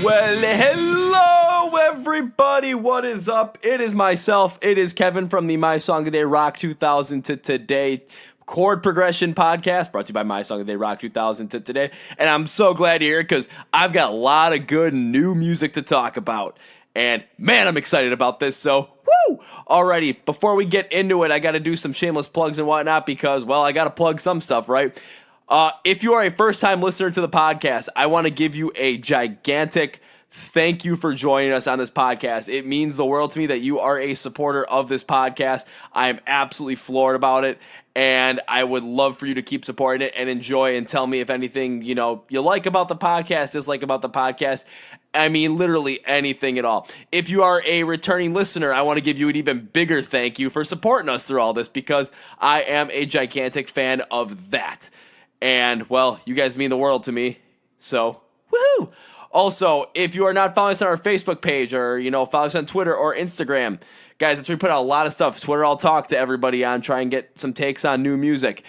Well, hello everybody, what is up? It is myself, it is Kevin from the My Song of the Day Rock 2000 to Today chord progression podcast, brought to you by My Song of the Day Rock 2000 to Today, and I'm so glad you're here because I've got a lot of good new music to talk about, and man, I'm excited about this, so woo! Alrighty, before we get into it, I gotta do some shameless plugs and whatnot because, well, I gotta plug some stuff, right? If you are a first-time listener to the podcast, I want to give you a gigantic thank you for joining us on this podcast. It means the world to me that you are a supporter of this podcast. I am absolutely floored about it, and I would love for you to keep supporting it and enjoy and tell me if anything, you like about the podcast, dislike about the podcast. I mean, literally anything at all. If you are a returning listener, I want to give you an even bigger thank you for supporting us through all this because I am a gigantic fan of that. And, well, you guys mean the world to me, so, woohoo! Also, if you are not following us on our Facebook page or, follow us on Twitter or Instagram, guys, that's where we put out a lot of stuff. Twitter, I'll talk to everybody on, try and get some takes on new music.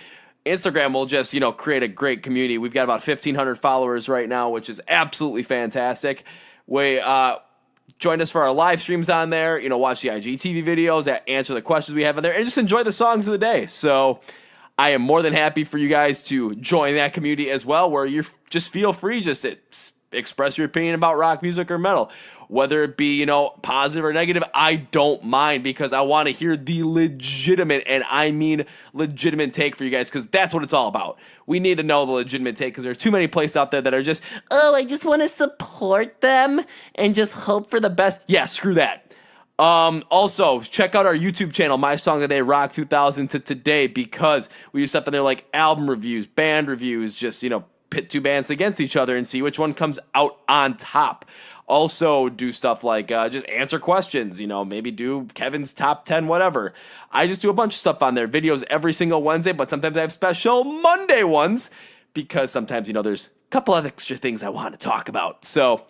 Instagram will just, create a great community. We've got about 1,500 followers right now, which is absolutely fantastic. We join us for our live streams on there, watch the IGTV videos, answer the questions we have in there, and just enjoy the songs of the day. So I am more than happy for you guys to join that community as well, where you just feel free just to express your opinion about rock music or metal. Whether it be, positive or negative, I don't mind because I want to hear the legitimate, and I mean legitimate take for you guys because that's what it's all about. We need to know the legitimate take because there's too many places out there that are just, I just want to support them and just hope for the best. Yeah, screw that. Also, check out our YouTube channel, My Song of the Day Rock 2000 to Today, because we do stuff in there like album reviews, band reviews, just, pit two bands against each other and see which one comes out on top. Also do stuff like just answer questions, maybe do Kevin's top 10, whatever. I just do a bunch of stuff on there, videos every single Wednesday, but sometimes I have special Monday ones because sometimes, there's a couple of extra things I want to talk about. So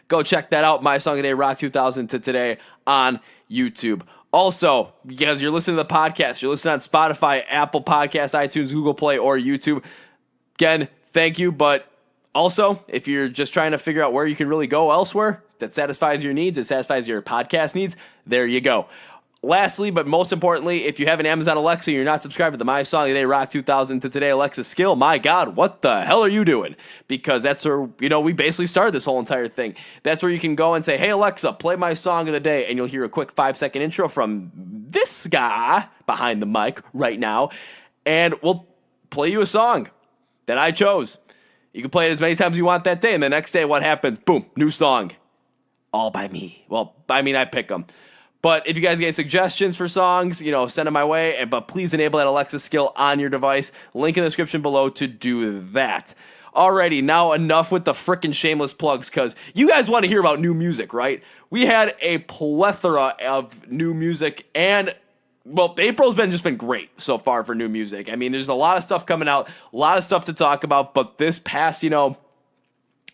go check that out, My Song of the Day Rock 2000 to Today on YouTube. Also, because you're listening to the podcast, you're listening on Spotify, Apple Podcasts, iTunes, Google Play, or YouTube. Again, thank you, but also, if you're just trying to figure out where you can really go elsewhere that satisfies your needs, it satisfies your podcast needs, there you go. Lastly, but most importantly, if you have an Amazon Alexa and you're not subscribed to the My Song of the Day Rock 2000 to Today Alexa skill, my God, what the hell are you doing? Because that's where, we basically started this whole entire thing. That's where you can go and say, hey, Alexa, play my song of the day, and you'll hear a quick 5-second intro from this guy behind the mic right now, and we'll play you a song that I chose. You can play it as many times as you want that day, and the next day, what happens? Boom, new song. All by me. Well, I pick them. But if you guys get suggestions for songs, send them my way. But please enable that Alexa skill on your device. Link in the description below to do that. Alrighty, now enough with the frickin' shameless plugs, because you guys want to hear about new music, right? We had a plethora of new music, and well, April's just been great so far for new music. I mean, there's a lot of stuff coming out, a lot of stuff to talk about, but this past, I want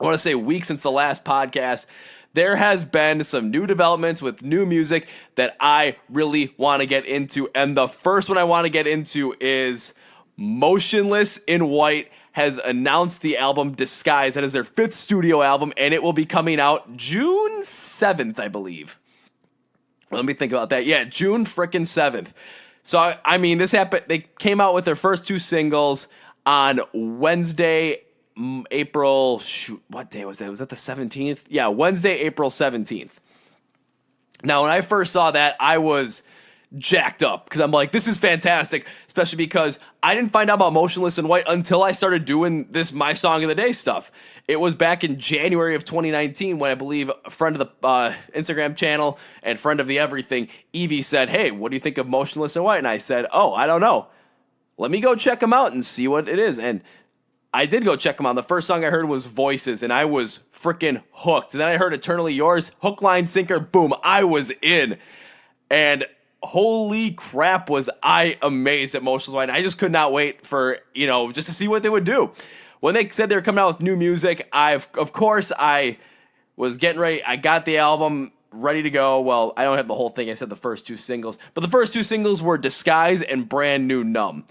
to say week since the last podcast, there has been some new developments with new music that I really want to get into. And the first one I want to get into is Motionless In White has announced the album Disguise. That is their 5th studio album, and it will be coming out June 7th, I believe. Let me think about that. Yeah, June frickin' 7th. So, I mean, this happened. They came out with their first 2 singles on Wednesday, April, what day was that? Was that the 17th? Yeah, Wednesday, April 17th. Now, when I first saw that, I was jacked up because I'm like, this is fantastic, especially because I didn't find out about Motionless in White until I started doing this My Song of the Day stuff. It was back in January of 2019 when I believe a friend of the Instagram channel and friend of the everything, Evie, said, hey, what do you think of Motionless in White? And I said, I don't know. Let me go check them out and see what it is. And I did go check them out. The first song I heard was Voices, and I was freaking hooked. And then I heard Eternally Yours, hook, line, sinker, boom, I was in. And holy crap, was I amazed at Motionless in White. I just could not wait for, just to see what they would do. When they said they were coming out with new music, of course, I was getting ready. I got the album ready to go. Well, I don't have the whole thing. I said the first 2 singles. But the first 2 singles were Disguise and Brand New Numb.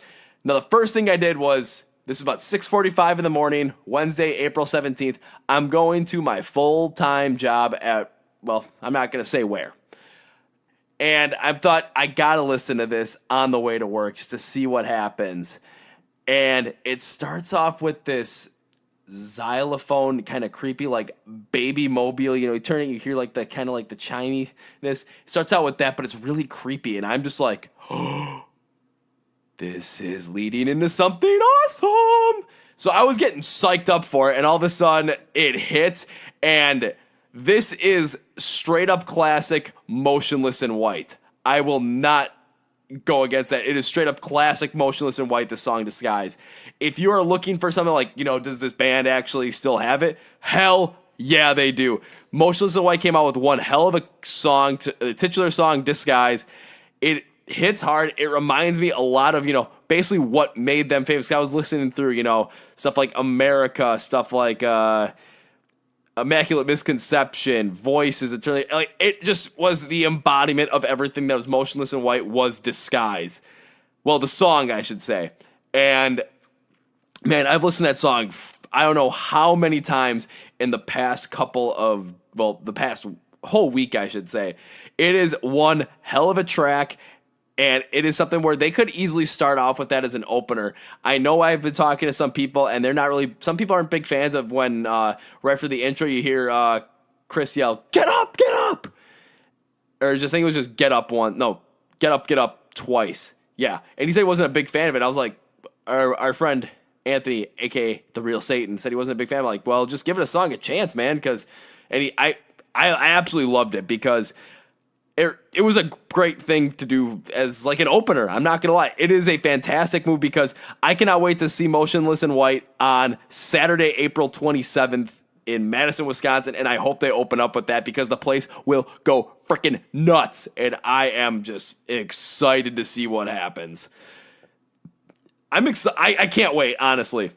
Now, the first thing I did was This is about 6:45 in the morning, Wednesday, April 17th. I'm going to my full-time job at, well, I'm not going to say where. And I thought I got to listen to this on the way to work just to see what happens. And it starts off with this xylophone, kind of creepy, like baby mobile. You turn it, you hear like the kind of like the chiminess. It starts out with that, but it's really creepy. And I'm just like, oh, this is leading into something awesome. So I was getting psyched up for it, and all of a sudden it hits, and this is straight up classic Motionless in White. I will not go against that. It is straight up classic Motionless in White, the song Disguise. If you are looking for something like, does this band actually still have it? Hell yeah, they do. Motionless in White came out with one hell of a song, the titular song, Disguise. It hits hard. It reminds me a lot of, basically what made them famous. I was listening through, stuff like America, stuff like Immaculate Misconception, Voices. It just was the embodiment of everything that was Motionless in White was Disguise. Well, the song, I should say. And man, I've listened to that song I don't know how many times in the past the past whole week, I should say. It is one hell of a track. And it is something where they could easily start off with that as an opener. I know I've been talking to some people, and they're not really. Some people aren't big fans of when right after the intro you hear Chris yell, "Get up, get up," or just I think it was just "Get up" one. No, get up twice. Yeah, and he said he wasn't a big fan of it. I was like, our friend Anthony, aka the Real Satan, said he wasn't a big fan. I'm like, well, just give it a song a chance, man, I absolutely loved it because. It was a great thing to do as like an opener. I'm not going to lie. It is a fantastic move because I cannot wait to see Motionless in White on Saturday, April 27th in Madison, Wisconsin. And I hope they open up with that because the place will go freaking nuts. And I am just excited to see what happens. I'm excited. I can't wait, honestly.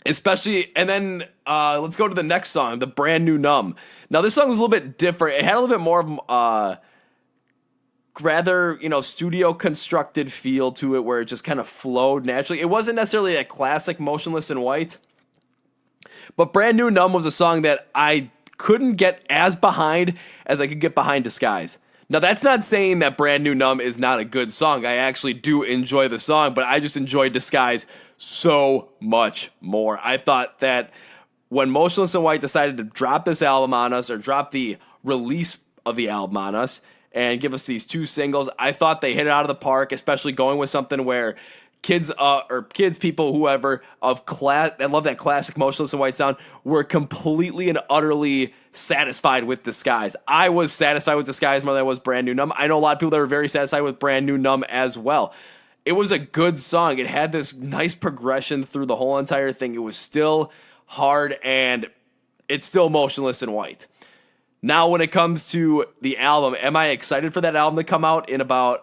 Especially, and then let's go to the next song, the brand new Numb. Now, this song was a little bit different. It had a little bit more of rather, studio constructed feel to it where it just kind of flowed naturally. It wasn't necessarily a classic Motionless in White, but Brand New Numb was a song that I couldn't get as behind as I could get behind Disguise. Now, that's not saying that Brand New Numb is not a good song. I actually do enjoy the song, but I just enjoy Disguise so much more. I thought that when Motionless in White decided to drop this album on us, or drop the release of the album on us, and give us these two singles, I thought they hit it out of the park, especially going with something where kids, people, whoever, of class that love that classic Motionless in White sound, were completely and utterly satisfied with Disguise. I was satisfied with Disguise more than I was Brand New Numb. I know a lot of people that were very satisfied with Brand New Numb as well. It was a good song. It had this nice progression through the whole entire thing. It was still hard, and it's still Motionless in White. Now, when it comes to the album, am I excited for that album to come out in about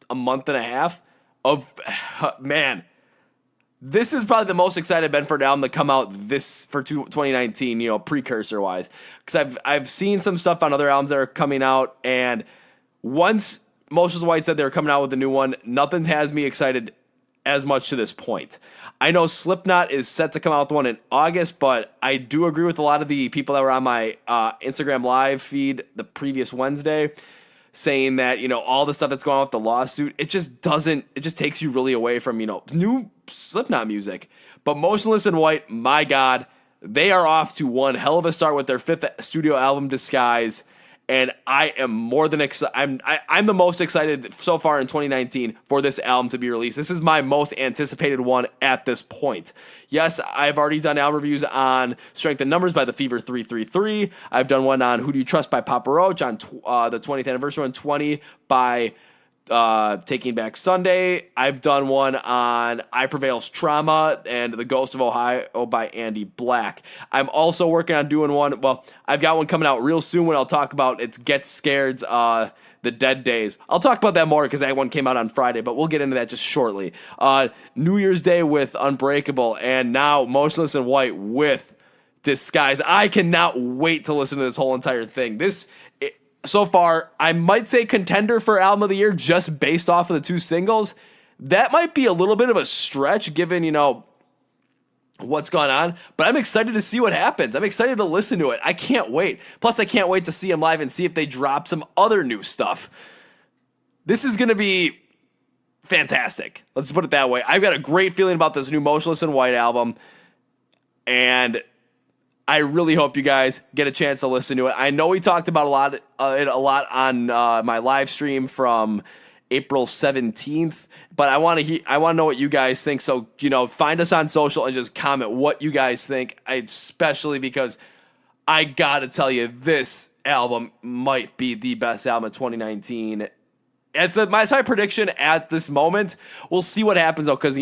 a month and a half? Man, this is probably the most excited I've been for an album to come out for 2019, precursor wise, because I've seen some stuff on other albums that are coming out, and once Motionless in White said they were coming out with a new one, nothing has me excited as much to this point. I know Slipknot is set to come out with one in August, but I do agree with a lot of the people that were on my Instagram live feed the previous Wednesday, saying that, all the stuff that's going on with the lawsuit, it just takes you really away from, new Slipknot music. But Motionless in White, my God, they are off to one hell of a start with their 5th studio album, Disguise. And I am more than excited. I'm the most excited so far in 2019 for this album to be released. This is my most anticipated one at this point. Yes, I've already done album reviews on Strength in Numbers by The Fever 333. I've done one on Who Do You Trust by Papa Roach, on the 20th anniversary one, 20 by Taking Back Sunday. I've done one on I Prevail's Trauma and The Ghost of Ohio by Andy Black. I'm also working on doing one. Well, I've got one coming out real soon when I'll talk about it's Get Scared's The Dead Days. I'll talk about that more because that one came out on Friday, but we'll get into that just shortly. New Year's Day with Unbreakable, and now Motionless in White with Disguise. I cannot wait to listen to this whole entire thing. So far, I might say contender for album of the year just based off of the two singles. that might be a little bit of a stretch given, what's going on, but I'm excited to see what happens. I'm excited to listen to it. I can't wait. Plus, I can't wait to see him live and see if they drop some other new stuff. This is going to be fantastic. Let's put it that way. I've got a great feeling about this new Motionless in White album, and I really hope you guys get a chance to listen to it. I know we talked about it a lot on my live stream from April 17th, but I want to know what you guys think. So, find us on social and just comment what you guys think, especially because I got to tell you, this album might be the best album of 2019. It's my prediction at this moment. We'll see what happens, though, because,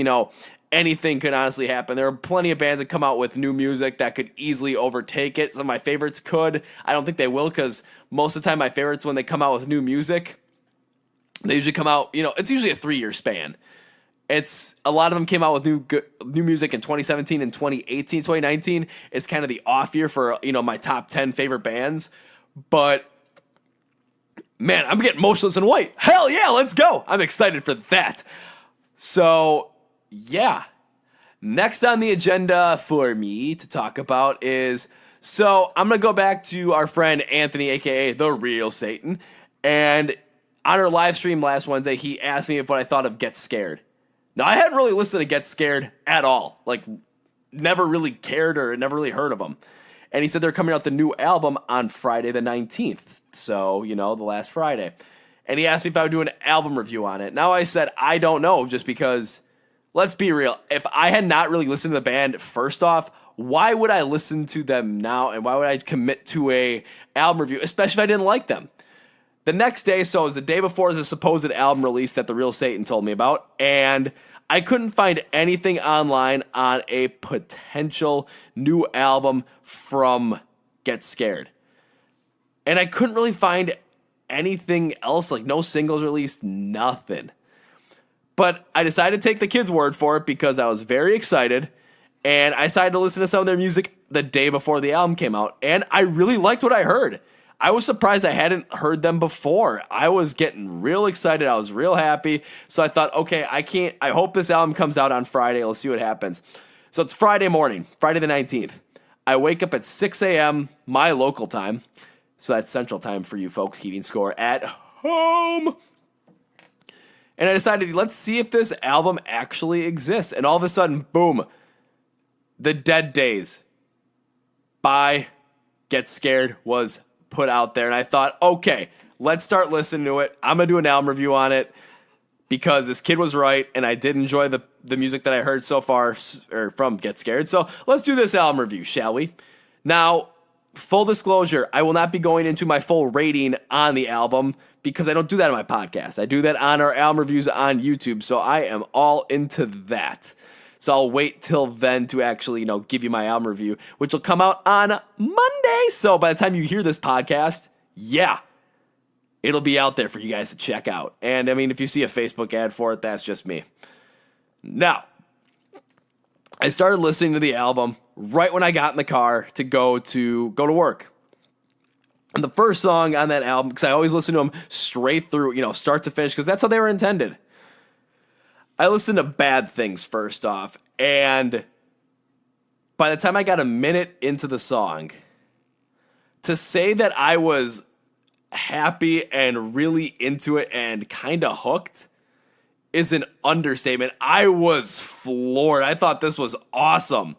anything could honestly happen. There are plenty of bands that come out with new music that could easily overtake it. Some of my favorites could. I don't think they will, because most of the time my favorites, when they come out with new music, they usually come out, it's usually a 3-year span. A lot of them came out with new music in 2017 and 2018. 2019 is kind of the off year for, my top 10 favorite bands. But, man, I'm getting Motionless in White. Hell yeah, let's go. I'm excited for that. So, yeah. Next on the agenda for me to talk about is, I'm going to go back to our friend Anthony, a.k.a. The Real Satan. And on our live stream last Wednesday, he asked me what I thought of Get Scared. Now, I hadn't really listened to Get Scared at all. Never really cared or never really heard of them. And he said they're coming out with the new album on Friday the 19th. So, the last Friday. And he asked me if I would do an album review on it. Now, I said, I don't know, just because, let's be real. If I had not really listened to the band, first off, why would I listen to them now? And why would I commit to a album review, especially if I didn't like them? The next day, so it was the day before the supposed album release that The Real Satan told me about, and I couldn't find anything online on a potential new album from Get Scared. And I couldn't really find anything else, no singles released, nothing. But I decided to take the kids' word for it because I was very excited, and I decided to listen to some of their music the day before the album came out, and I really liked what I heard. I was surprised I hadn't heard them before. I was getting real excited. I was real happy. So I thought, okay, I hope this album comes out on Friday. Let's see what happens. So it's Friday morning, Friday the 19th. I wake up at 6 a.m., my local time. So that's Central Time for you folks keeping score at home. And I decided, let's see if this album actually exists. And all of a sudden, boom, The Dead Days by Get Scared was put out there, and I thought, okay, let's start listening to it. I'm gonna do an album review on it because this kid was right, and I did enjoy the music that I heard so far from Get Scared. So let's do this album review, shall we? Now, full disclosure, I will not be going into my full rating on the album because I don't do that on my podcast. I do that on our album reviews on YouTube, so I am all into that. So I'll wait till then to actually, give you my album review, which will come out on Monday. So by the time you hear this podcast, yeah, it'll be out there for you guys to check out. And if you see a Facebook ad for it, that's just me. Now, I started listening to the album right when I got in the car to go to work. And the first song on that album, because I always listen to them straight through, start to finish, because that's how they were intended. I listened to Bad Things first off, and by the time I got a minute into the song, to say that I was happy and really into it and kind of hooked is an understatement. I was floored. I thought this was awesome.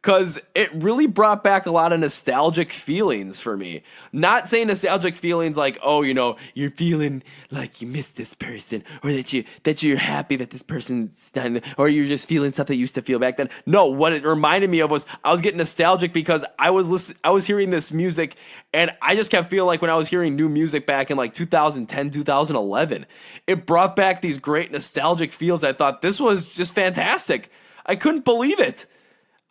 Because it really brought back a lot of nostalgic feelings for me. Not saying nostalgic feelings like, you're feeling like you missed this person, or that you're happy that this person's done, or you're just feeling stuff that you used to feel back then. No, what it reminded me of was I was getting nostalgic because I was hearing this music, and I just kept feeling like when I was hearing new music back in 2010, 2011, it brought back these great nostalgic feels. I thought this was just fantastic. I couldn't believe it.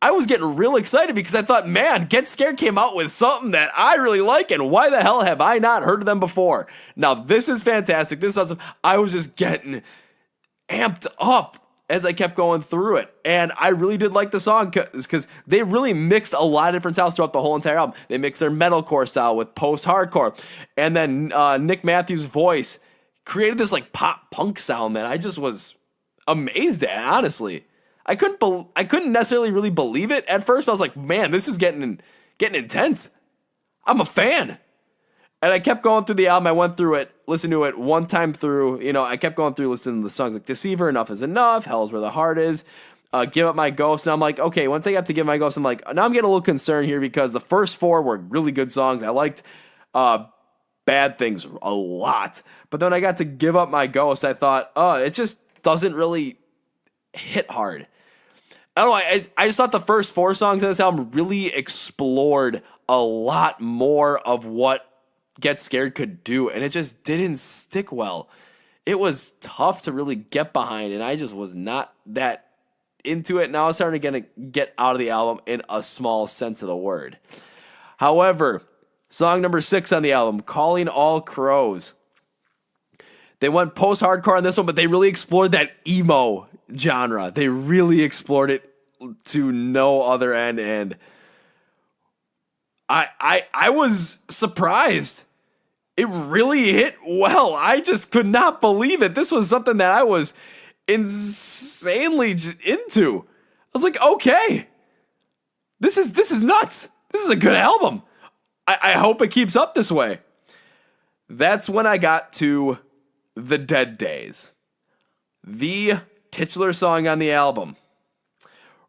I was getting real excited because I thought, man, Get Scared came out with something that I really like, and why the hell have I not heard of them before? Now, this is fantastic. This is awesome. I was just getting amped up as I kept going through it, and I really did like the song because they really mixed a lot of different styles throughout the whole entire album. They mixed their metalcore style with post-hardcore, and then Nick Matthews' voice created this pop-punk sound that I just was amazed at, honestly. I couldn't necessarily really believe it at first, but I was like, man, this is getting intense. I'm a fan. And I kept going through the album. I went through it, listened to it one time through. I kept going through listening to the songs like Deceiver, Enough Is Enough, Hell's Where the Heart Is, Give Up My Ghost. And I'm like, okay, once I got to Give My Ghost, I'm like, now I'm getting a little concerned here because the first four were really good songs. I liked Bad Things a lot. But then when I got to Give Up My Ghost, I thought, oh, it just doesn't really hit hard. I don't know, I just thought the first four songs in this album really explored a lot more of what Get Scared could do, and it just didn't stick well. It was tough to really get behind, and I just was not that into it. Now I'm starting to get out of the album in a small sense of the word. However, song number 6 on the album, Calling All Crows. They went post-hardcore on this one, but they really explored that emo genre. They really explored it to no other end, and I was surprised. It really hit well. I just could not believe it. This was something that I was insanely into. I was like, okay, this is nuts. This is a good album. I hope it keeps up this way. That's when I got to The Dead Days, the titular song on the album.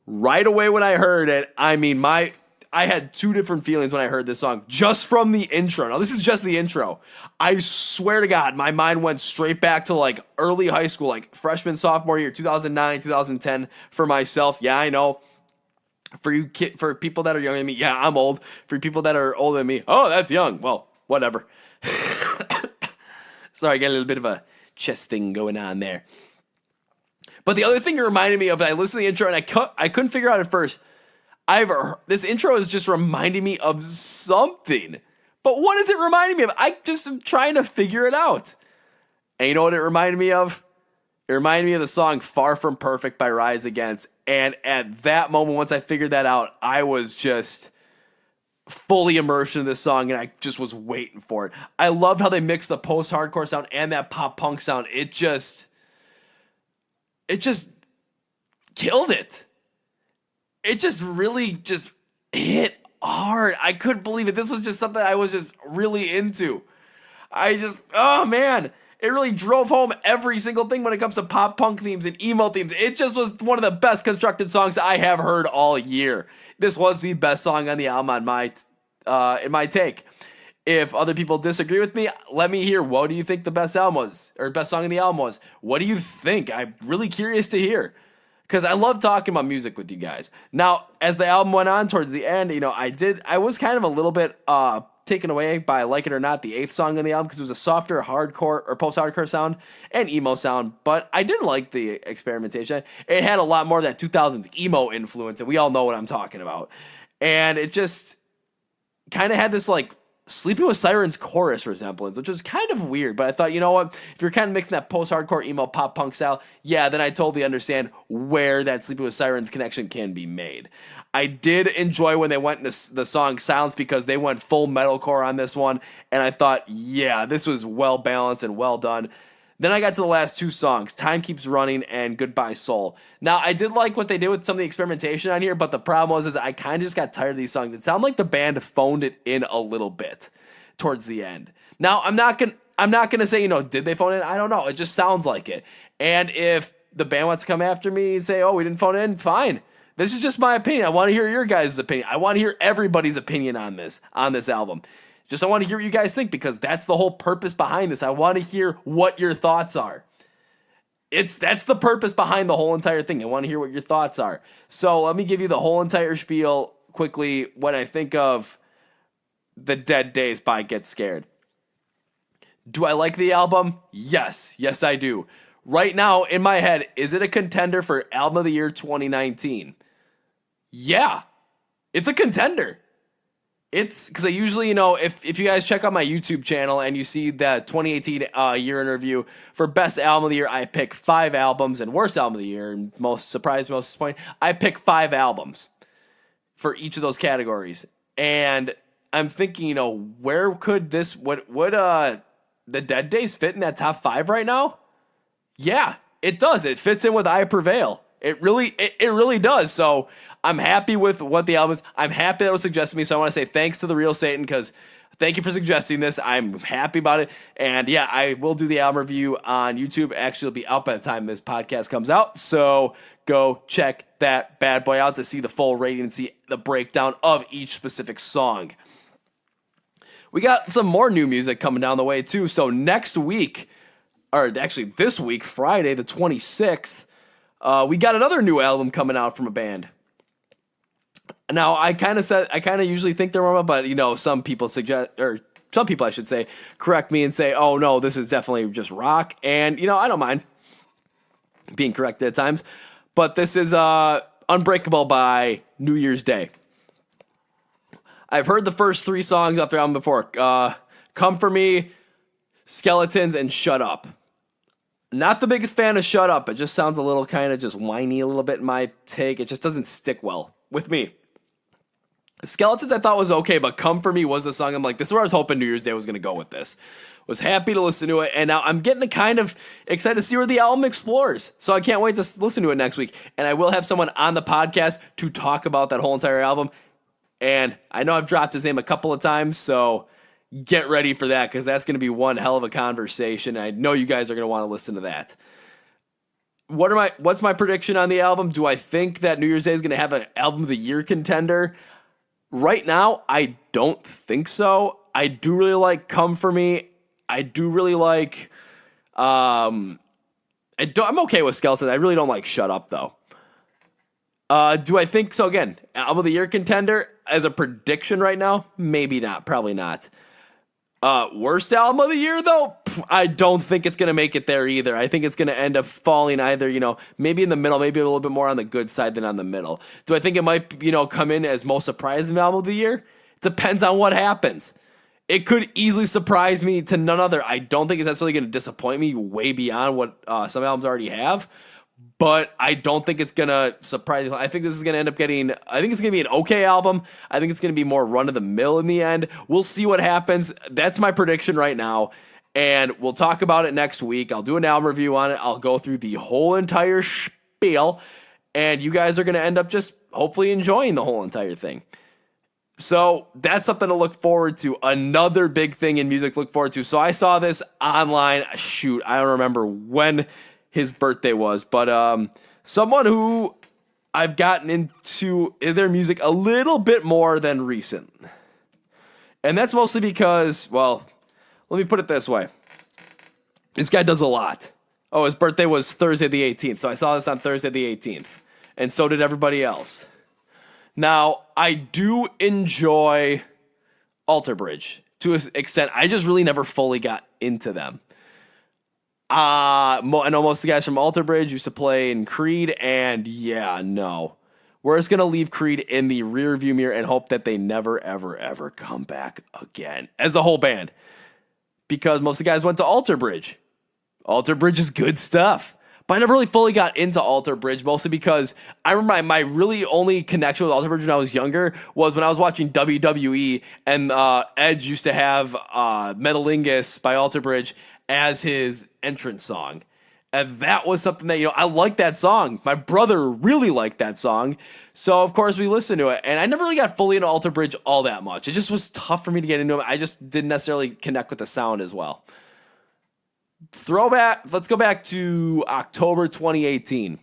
Right away when I heard it, I had two different feelings when I heard this song, just from the intro. Now, this is just the intro. I swear to God, my mind went straight back to like early high school, like freshman, sophomore year, 2009, 2010 for myself. Yeah, I know. For people that are younger than me, yeah, I'm old. For people that are older than me, oh, that's young. Well, whatever. Sorry, I got a little bit of a chest thing going on there. But the other thing it reminded me of, I listened to the intro and I couldn't figure out at first. This intro is just reminding me of something. But what is it reminding me of? I just am trying to figure it out. And you know what it reminded me of? It reminded me of the song Far From Perfect by Rise Against. And at that moment, once I figured that out, I was just fully immersed in this song and I just was waiting for it. I loved how they mixed the post-hardcore sound and that pop-punk sound. It just killed it. It just really just hit hard. I couldn't believe it. This was just something I was just really into. Oh man, it really drove home every single thing when it comes to pop punk themes and emo themes. It just was one of the best constructed songs I have heard all year. This was the best song on the album in my take. If other people disagree with me, let me hear. What do you think the best album was, or best song in the album was? What do you think? I'm really curious to hear. Because I love talking about music with you guys. Now, as the album went on towards the end, I was kind of a little bit taken away by, like it or not, the 8th song on the album because it was a softer hardcore or post-hardcore sound and emo sound. But I didn't like the experimentation. It had a lot more of that 2000s emo influence, and we all know what I'm talking about. And it just kind of had this like Sleeping with Sirens chorus resemblance, which was kind of weird, but I thought, you know what, if you're kind of mixing that post-hardcore emo pop-punk style, yeah, then I totally understand where that Sleeping with Sirens connection can be made. I did enjoy when they went into the song Silence because they went full metalcore on this one, and I thought, yeah, this was well-balanced and well done. Then I got to the last two songs, Time Keeps Running and Goodbye Soul. Now, I did like what they did with some of the experimentation on here, but the problem was I kind of just got tired of these songs. It sounded like the band phoned it in a little bit towards the end. Now, I'm not gonna say, did they phone it in? I don't know. It just sounds like it. And if the band wants to come after me and say, oh, we didn't phone it in, fine. This is just my opinion. I want to hear your guys' opinion. I want to hear everybody's opinion on this album. I want to hear what you guys think because that's the whole purpose behind this. I want to hear what your thoughts are. That's the purpose behind the whole entire thing. I want to hear what your thoughts are. So let me give you the whole entire spiel quickly when I think of The Dead Days by Get Scared. Do I like the album? Yes. Yes, I do. Right now, in my head, is it a contender for Album of the Year 2019? Yeah. It's a contender. It's because I usually, if you guys check out my YouTube channel and you see the 2018 year in review for best album of the year, I pick 5 albums, and worst album of the year, and most surprised, most disappointed, I pick 5 albums for each of those categories. And I'm thinking, where could would The Dead Days fit in that top 5 right now? Yeah, it does. It fits in with I Prevail. It really does. So I'm happy with what the album is. I'm happy that it was suggested to me. So I want to say thanks to The Real Satan, because thank you for suggesting this. I'm happy about it. And yeah, I will do the album review on YouTube. Actually, it'll be out by the time this podcast comes out. So go check that bad boy out to see the full rating and see the breakdown of each specific song. We got some more new music coming down the way too. So next week, or actually this week, Friday the 26th, we got another new album coming out from a band. Now, I kind of usually think they're wrong, but some people I should say, correct me and say, oh no, this is definitely just rock. And I don't mind being corrected at times, but this is Unbreakable by New Year's Day. I've heard the first 3 songs off their album before. Come For Me, Skeletons, and Shut Up. Not the biggest fan of Shut Up. It just sounds a little kind of just whiny a little bit in my take. It just doesn't stick well with me. Skeletons I thought was okay, but Come For Me was the song. I'm like, this is where I was hoping New Year's Day was going to go with this. Was happy to listen to it, and now I'm getting kind of excited to see where the album explores. So I can't wait to listen to it next week. And I will have someone on the podcast to talk about that whole entire album. And I know I've dropped his name a couple of times, so get ready for that, because that's going to be one hell of a conversation. I know you guys are going to want to listen to that. What's my prediction on the album? Do I think that New Year's Day is going to have an Album of the Year contender? Right now, I don't think so. I do really like Come For Me. I do really like... I'm okay with Skeleton. I really don't like Shut Up, though. Do I think so? Again, Album of the Year contender as a prediction right now? Maybe not. Probably not. Worst album of the year, though? I don't think it's going to make it there either. I think it's going to end up falling either, maybe in the middle, maybe a little bit more on the good side than on the middle. Do I think it might, come in as most surprising album of the year? It depends on what happens. It could easily surprise me to none other. I don't think it's necessarily going to disappoint me way beyond what some albums already have. But I don't think it's going to surprise me. I think this is going to end up I think it's going to be an okay album. I think it's going to be more run-of-the-mill in the end. We'll see what happens. That's my prediction right now. And we'll talk about it next week. I'll do an album review on it. I'll go through the whole entire spiel. And you guys are going to end up just hopefully enjoying the whole entire thing. So that's something to look forward to. Another big thing in music to look forward to. So I saw this online. Shoot, I don't remember when his birthday was, but someone who I've gotten into their music a little bit more than recent. And that's mostly because, well, let me put it this way. This guy does a lot. Oh, his birthday was Thursday the 18th, so I saw this on Thursday the 18th. And so did everybody else. Now, I do enjoy Alter Bridge to an extent. I just really never fully got into them. I know most of the guys from Alter Bridge used to play in Creed, and yeah, no. We're just going to leave Creed in the rearview mirror and hope that they never, ever, ever come back again as a whole band. Because most of the guys went to Alter Bridge. Alter Bridge is good stuff. But I never really fully got into Alter Bridge, mostly because I remember my really only connection with Alter Bridge when I was younger was when I was watching WWE, and Edge used to have Metalingus by Alter Bridge as his entrance song. And that was something that, I liked that song. My brother really liked that song. So, of course, we listened to it. And I never really got fully into Alter Bridge all that much. It just was tough for me to get into it. I just didn't necessarily connect with the sound as well. Let's go back to October 2018.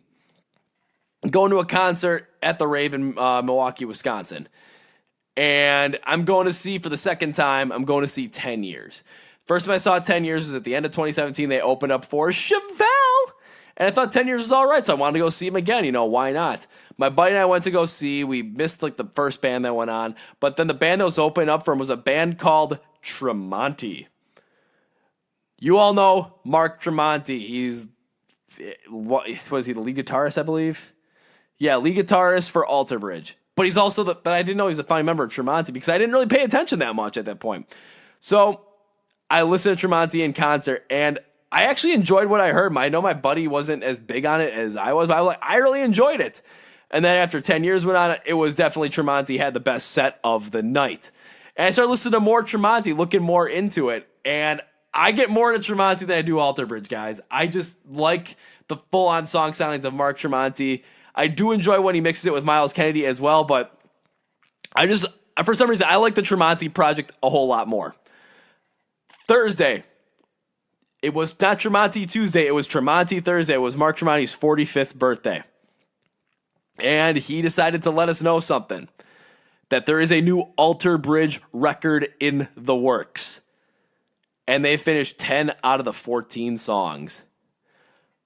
I'm going to a concert at the Rave in Milwaukee, Wisconsin. And I'm going to see, for the second time, 10 Years. First time I saw 10 Years was at the end of 2017. They opened up for Chevelle. And I thought 10 Years was all right, so I wanted to go see him again. Why not? My buddy and I went to go see. We missed the first band that went on. But then the band that was opening up for him was a band called Tremonti. You all know Mark Tremonti. He's, was he the lead guitarist, I believe? Yeah, lead guitarist for Alter Bridge. But he's also but I didn't know he was a founding member of Tremonti because I didn't really pay attention that much at that point. So I listened to Tremonti in concert, and I actually enjoyed what I heard. I know my buddy wasn't as big on it as I was, but I really enjoyed it. And then after 10 Years went on, it was definitely Tremonti had the best set of the night. And I started listening to more Tremonti, looking more into it, and I get more into Tremonti than I do Alter Bridge, guys. I just like the full-on song soundings of Mark Tremonti. I do enjoy when he mixes it with Miles Kennedy as well, but for some reason, I like the Tremonti project a whole lot more. Thursday, it was not Tremonti Tuesday, it was Tremonti Thursday. It was Mark Tremonti's 45th birthday. And he decided to let us know something. That there is a new Alter Bridge record in the works. And they finished 10 out of the 14 songs.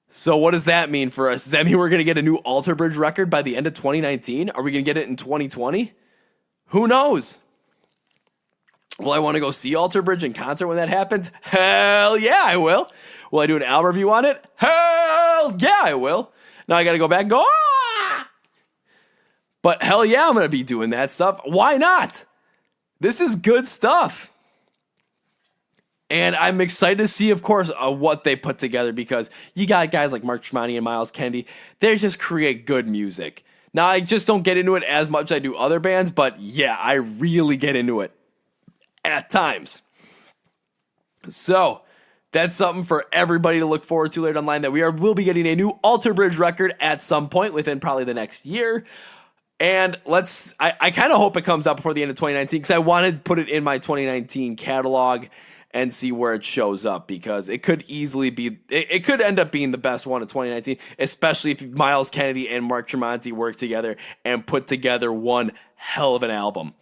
So what does that mean for us? Does that mean we're going to get a new Alter Bridge record by the end of 2019? Are we going to get it in 2020? Who knows? Will I want to go see Alter Bridge in concert when that happens? Hell yeah, I will. Will I do an album review on it? Hell yeah, I will. Now I got to go back and go, ah! But hell yeah, I'm going to be doing that stuff. Why not? This is good stuff. And I'm excited to see, of course, what they put together because you got guys like Mark Tremonti and Miles Kennedy. They just create good music. Now, I just don't get into it as much as I do other bands, but yeah, I really get into it at times. So that's something for everybody to look forward to later online, that we'll be getting a new Alter Bridge record at some point within probably the next year. And I kind of hope it comes out before the end of 2019 because I wanted to put it in my 2019 catalog and see where it shows up because it could easily be, it could end up being the best one of 2019, especially if Miles Kennedy and Mark Tremonti work together and put together one hell of an album.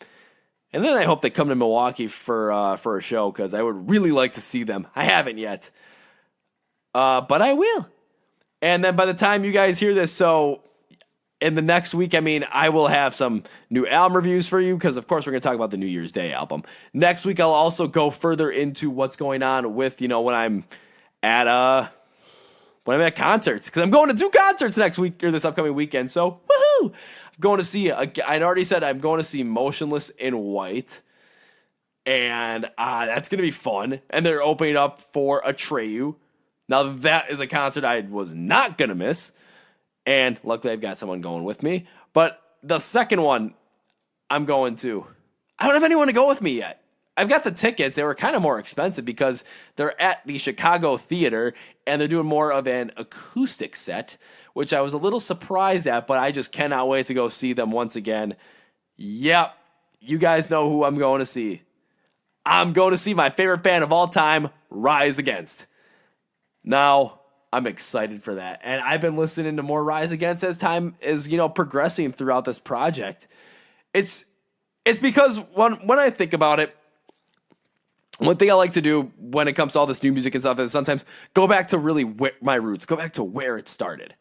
And then I hope they come to Milwaukee for a show because I would really like to see them. I haven't yet, but I will. And then by the time you guys hear this, so in the next week, I will have some new album reviews for you because, of course, we're going to talk about the New Year's Day album. Next week, I'll also go further into what's going on with, when I'm at concerts because I'm going to 2 concerts next week or this upcoming weekend. So, woohoo! I'm going to see, I'd already said I'm going to see Motionless in White, and that's going to be fun. And they're opening up for Atreyu. Now, that is a concert I was not going to miss. And luckily, I've got someone going with me. But the second one I'm going to, I don't have anyone to go with me yet. I've got the tickets. They were kind of more expensive because they're at the Chicago Theater, and they're doing more of an acoustic set, which I was a little surprised at, but I just cannot wait to go see them once again. Yep, you guys know who I'm going to see. I'm going to see my favorite band of all time, Rise Against. Now, I'm excited for that. And I've been listening to more Rise Against as time is, progressing throughout this project. It's because when I think about it, one thing I like to do when it comes to all this new music and stuff is sometimes go back to really my roots, go back to where it started.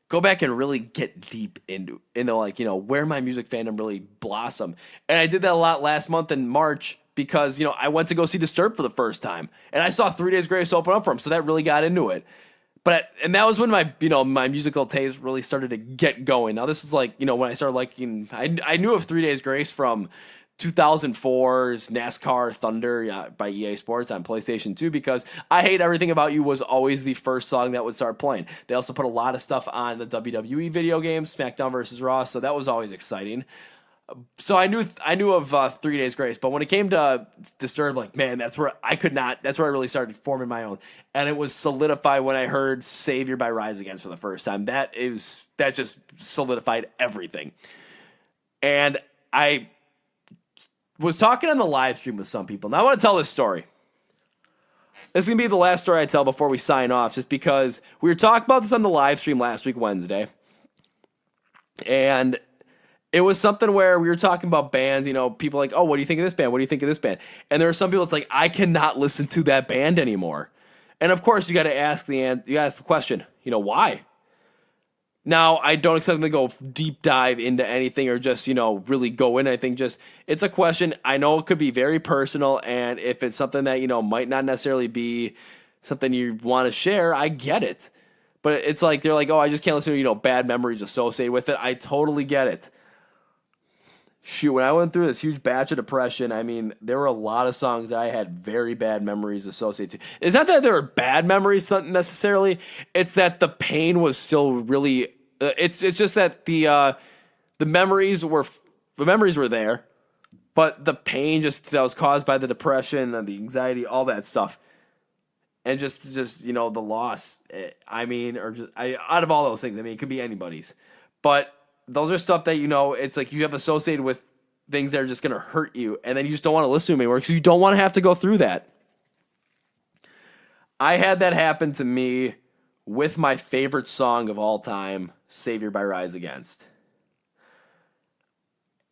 Go back and really get deep into where my music fandom really blossomed. And I did that a lot last month in March because, I went to go see Disturbed for the first time. And I saw 3 Days Grace open up for him, so that really got into it. And that was when my musical taste really started to get going. Now this is when I started liking, I knew of 3 Days Grace from 2004's NASCAR Thunder by EA Sports on PlayStation 2 because I Hate Everything About You was always the first song that would start playing. They also put a lot of stuff on the WWE video game, SmackDown vs. Raw, so that was always exciting. So I knew of 3 Days Grace, but when it came to Disturbed, man, that's where I really started forming my own. And it was solidified when I heard Savior by Rise Against for the first time. That just solidified everything. And I was talking on the live stream with some people. Now I want to tell this story. This is going to be the last story I tell before we sign off, just because we were talking about this on the live stream last week, Wednesday. And it was something where we were talking about bands, people like, oh, what do you think of this band? What do you think of this band? And there are some people that's like, I cannot listen to that band anymore. And of course, you got to ask the question, why? Now, I don't expect them to go deep dive into anything or just, really go into anything. Just, it's a question. I know it could be very personal. And if it's something that, might not necessarily be something you want to share, I get it. But it's like, they're like, oh, I just can't listen to, bad memories associated with it. I totally get it. Shoot, when I went through this huge batch of depression, there were a lot of songs that I had very bad memories associated to. It's not that there were bad memories necessarily. It's that the pain was still really. It's just that the memories were there, but the pain that was caused by the depression and the anxiety, all that stuff, and just you know the loss. I mean, or just out of all those things, I mean, it could be anybody's, but those are stuff that you know it's like you have associated with things that are just gonna hurt you, and then you just don't want to listen to them anymore because you don't want to have to go through that. I had that happen to me with my favorite song of all time, "Savior" by Rise Against,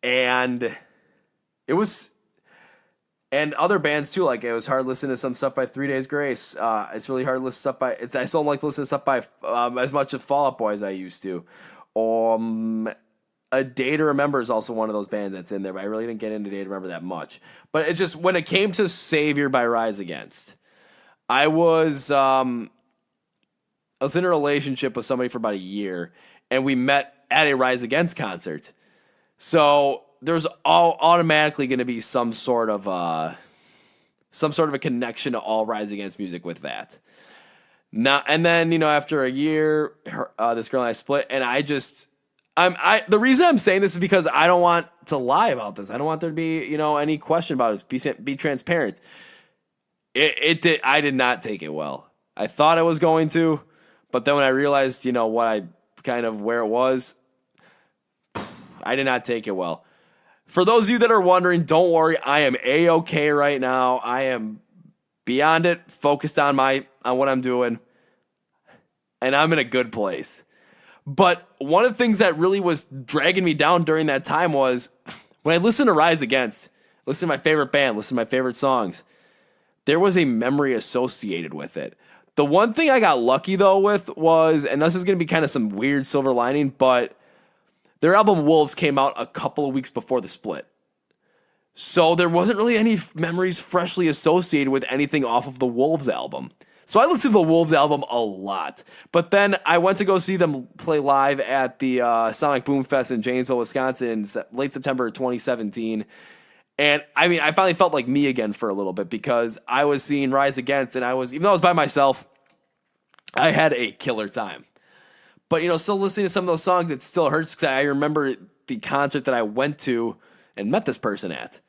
and it was. And other bands too, like it was hard listening to some stuff by 3 Days Grace. It's really hard to listen to stuff by. I still don't like to listen to stuff by as much of Fall Out Boy as I used to. A Day to Remember is also one of those bands that's in there, but I really didn't get into Day to Remember that much. But it's just when it came to Savior by Rise Against, I was in a relationship with somebody for about a year, and we met at a Rise Against concert. So there's automatically going to be some sort of a connection to all Rise Against music with that. Now and then, you know, after a year, this girl and I split, and the reason I'm saying this is because I don't want to lie about this. I don't want there to be, you know, any question about it. Be transparent. I did not take it well. I thought I was going to, but then when I realized, you know, where it was, I did not take it well. For those of you that are wondering, don't worry. I am A-okay right now. I am beyond it, focused on what I'm doing, and I'm in a good place. But one of the things that really was dragging me down during that time was when I listened to Rise Against, listen to my favorite band, listen to my favorite songs, there was a memory associated with it. The one thing I got lucky, though, with was, and this is going to be kind of some weird silver lining, but their album Wolves came out a couple of weeks before the split. So there wasn't really any memories freshly associated with anything off of the Wolves album. So I listened to the Wolves album a lot. But then I went to go see them play live at the Sonic Boom Fest in Janesville, Wisconsin in late September of 2017. And I mean, I finally felt like me again for a little bit because I was seeing Rise Against, and even though I was by myself, I had a killer time. But, you know, still listening to some of those songs, it still hurts because I remember the concert that I went to and met this person at.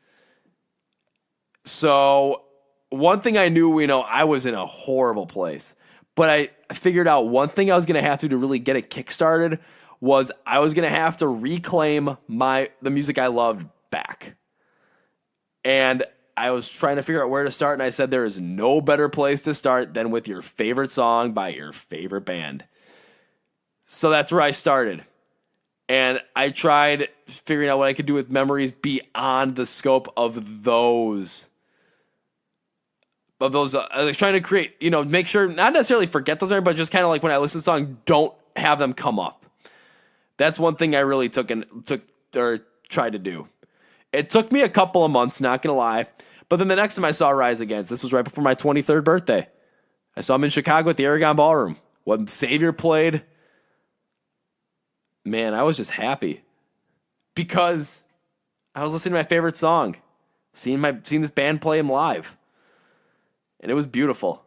So one thing I knew, you know, I was in a horrible place. But I figured out one thing I was going to have to really get it kickstarted was I was going to have to reclaim the music I loved back. And I was trying to figure out where to start, and I said there is no better place to start than with your favorite song by your favorite band. So that's where I started. And I tried figuring out what I could do with memories beyond the scope of those. I was trying to create, you know, make sure, not necessarily forget those memories, but just kind of like when I listen to a song, don't have them come up. That's one thing I really tried to do. It took me a couple of months, not going to lie. But then the next time I saw Rise Against, this was right before my 23rd birthday. I saw him in Chicago at the Aragon Ballroom. When Savior played, man, I was just happy because I was listening to my favorite song, seeing this band play him live, and it was beautiful.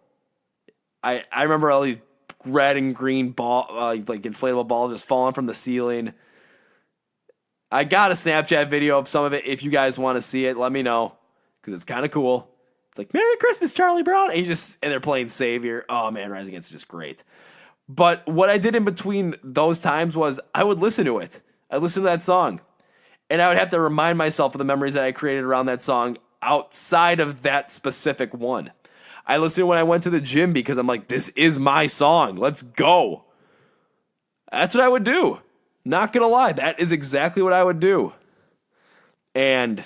I remember all these red and green like inflatable balls just falling from the ceiling. I got a Snapchat video of some of it. If you guys want to see it, let me know because it's kind of cool. It's like Merry Christmas, Charlie Brown, and they're playing Savior. Oh man, Rise Against is just great. But what I did in between those times was I would listen to it. I listened to that song. And I would have to remind myself of the memories that I created around that song outside of that specific one. I listened to it when I went to the gym because I'm like, this is my song. Let's go. That's what I would do. Not going to lie. That is exactly what I would do. And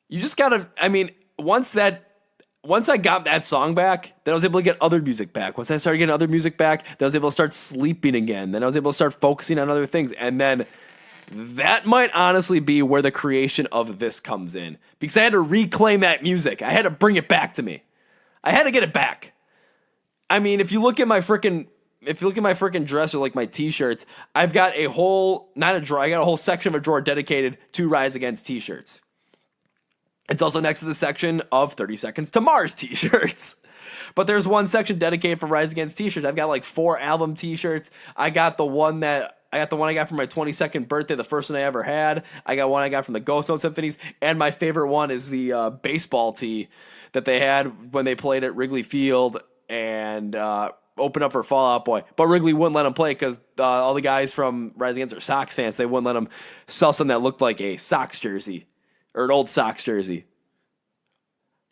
you just got to, I mean, once I got that song back, then I was able to get other music back. Once I started getting other music back, then I was able to start sleeping again. Then I was able to start focusing on other things. And then that might honestly be where the creation of this comes in. Because I had to reclaim that music. I had to bring it back to me. I had to get it back. I mean, if you look at my freaking dresser, like my t-shirts, I've got a whole, not a drawer, I got a whole section of a drawer dedicated to Rise Against t-shirts. It's also next to the section of 30 Seconds to Mars t-shirts. But there's one section dedicated for Rise Against t-shirts. I've got like 4 album t-shirts. I got the one that I got the one I got for my 22nd birthday, the first one I ever had. I got one I got from the Ghost Note Symphonies, and my favorite one is the baseball tee that they had when they played at Wrigley Field and opened up for Fall Out Boy. But Wrigley wouldn't let them play because all the guys from Rise Against are Sox fans. They wouldn't let them sell something that looked like a Sox jersey or an old Sox jersey.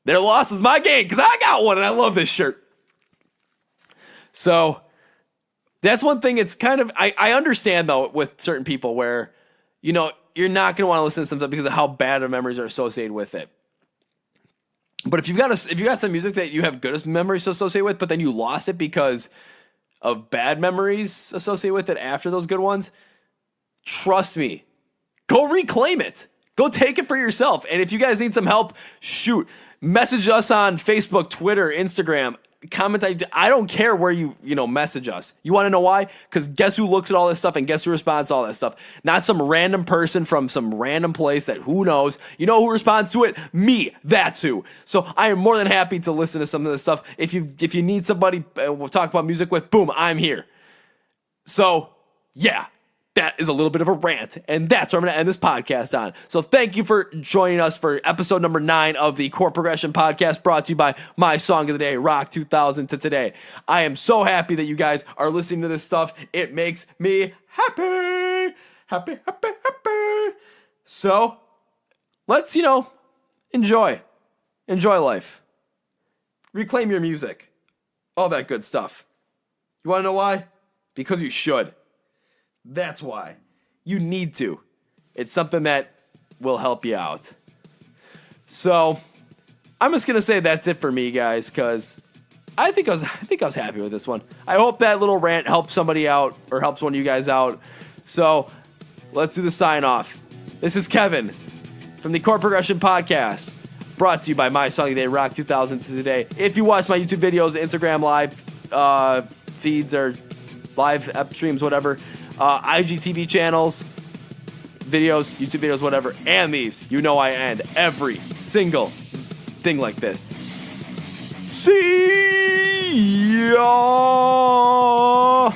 Their loss was my gain because I got one and I love this shirt. So that's one thing. It's kind of, I understand though with certain people where, you know, you're not going to want to listen to something because of how bad of memories are associated with it. But if you got some music that you have good memories associated with, but then you lost it because of bad memories associated with it after those good ones, trust me, go reclaim it. Go take it for yourself. And if you guys need some help, shoot. Message us on Facebook, Twitter, Instagram. Comment. I don't care where you message us. You want to know why? Because guess who looks at all this stuff and guess who responds to all this stuff? Not some random person from some random place that who knows. You know who responds to it? Me. That's who. So I am more than happy to listen to some of this stuff. If you need somebody we'll talk about music with, boom, I'm here. So yeah. That is a little bit of a rant, and that's what I'm going to end this podcast on. So thank you for joining us for episode number 9 of the Chord Progression Podcast, brought to you by My Song of the Day, Rock 2000 to today. I am so happy that you guys are listening to this stuff. It makes me happy. Happy, happy, happy. So let's, enjoy life. Reclaim your music. All that good stuff. You want to know why? Because you should. That's why. You need to. It's something that will help you out. So, I'm just going to say that's it for me, guys, because I think I was happy with this one. I hope that little rant helps somebody out or helps one of you guys out. So, let's do the sign off. This is Kevin from the Chord Progression Podcast, brought to you by My Song of the Day, Rock 2000 to today. If you watch my YouTube videos, Instagram live feeds, or live streams, whatever, IGTV channels, videos, YouTube videos, whatever, and these, I end every single thing like this. See ya!